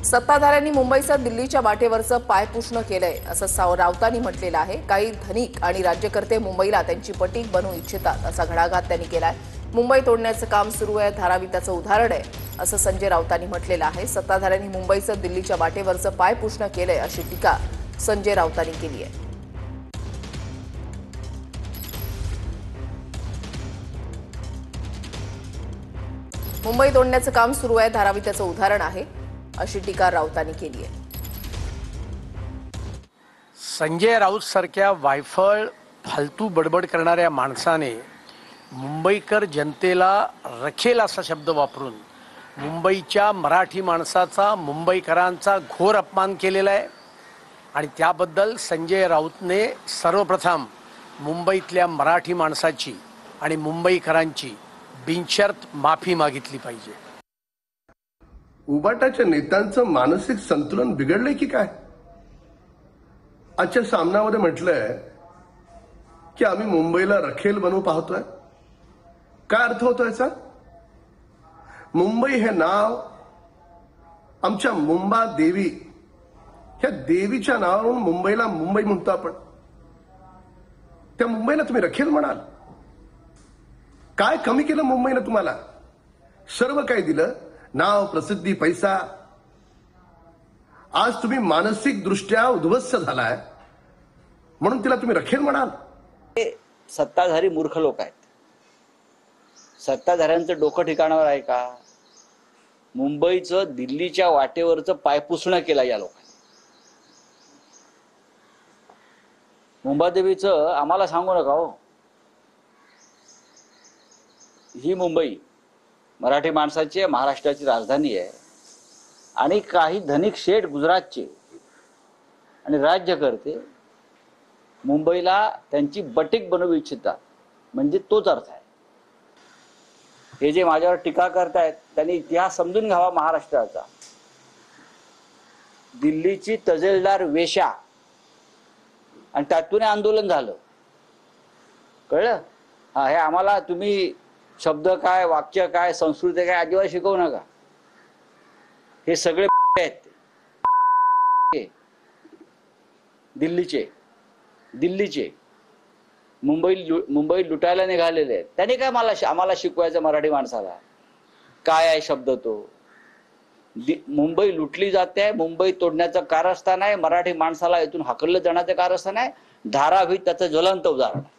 सत्ताधाऱ्यांनी मुंबईसह दिल्लीच्या वाटेवरचं पायपुसणं केलंय असं राऊतांनी म्हटलेलं आहे। काही धनिक आणि राज्यकर्ते मुंबईला त्यांची पटीक बनवू इच्छितात असा घणाघात त्यांनी केलाय। मुंबई तोडण्याचं काम सुरू आहे, धारावी त्याचं उदाहरण आहे असं संजय राऊतांनी म्हटलेलं आहे। सत्ताधाऱ्यांनी मुंबईसह दिल्लीच्या वाटेवरचं पायपुसणं केलंय अशी टीका संजय राऊतांनी केली आहे। मुंबई तोडण्याचं काम सुरू आहे, धारावी त्याचं उदाहरण आहे अशी टीका राऊतांनी केली आहे। संजय राऊत सारख्या वायफळ फालतू बडबड करणाऱ्या माणसाने मुंबईकर जनतेला रखेल असा शब्द वापरून मुंबईच्या मराठी माणसाचा, मुंबईकरांचा घोर अपमान केलेला आहे। आणि त्याबद्दल संजय राऊतने सर्वप्रथम मुंबईतल्या मराठी माणसाची आणि मुंबईकरांची बिनशर्त माफी मागितली पाहिजे। उबाटाच्या नेत्यांचं मानसिक संतुलन बिघडलंय की काय? आजच्या सामनामध्ये म्हटलंय की आम्ही मुंबईला रखेल बनवू पाहतोय। काय अर्थ होतो याचा? मुंबई हे नाव आमच्या मुंबा देवी, ह्या देवीच्या नावावरून मुंबईला मुंबई म्हणतो आपण। त्या मुंबईला तुम्ही रखेल म्हणाल? काय कमी केलं मुंबईनं तुम्हाला? सर्व काही दिलं, नाव, प्रसिद्धी, पैसा। आज तुम्ही मानसिक दृष्ट्या उद्ध्वस्त झालाय म्हणून तिला तुम्ही रखेल म्हणाल? सत्ताधारी मूर्ख लोक आहेत। सत्ताधाऱ्यांचं डोकं ठिकाणावर आहे का? मुंबईचं दिल्लीच्या वाटेवरचं पायपुसणं केलं या लोकांनी। मुंबादेवीचं आम्हाला सांगू नका हो। ही मुंबई मराठी माणसाची, महाराष्ट्राची राजधानी आहे आणि काही धनिक शेठ गुजरातचे आणि राज्यकर्ते मुंबईला त्यांची बटीक बनवू इच्छितात, म्हणजे तोच अर्थ आहे। हे जे माझ्यावर टीका करतायत त्यांनी इतिहास समजून घ्यावा महाराष्ट्राचा। दिल्लीची तजेलदार वेश्या आणि त्यातून आंदोलन झालं, कळलं? हा, हे आम्हाला तुम्ही शब्द काय, वाक्य काय, संस्कृती काय अजिबात शिकवू नका। हे सगळे आहेत दिल्लीचे मुंबई लुटायला निघालेले आहेत। त्यांनी काय आम्हाला शिकवायचं मराठी माणसाला? काय आहे शब्द तो? मुंबई लुटली जाते, मुंबई तोडण्याचं कारस्थान आहे, मराठी माणसाला इथून हाकललं जाण्याचं कारस्थान आहे। धारावी त्याचं ज्वलंत उदाहरण आहे।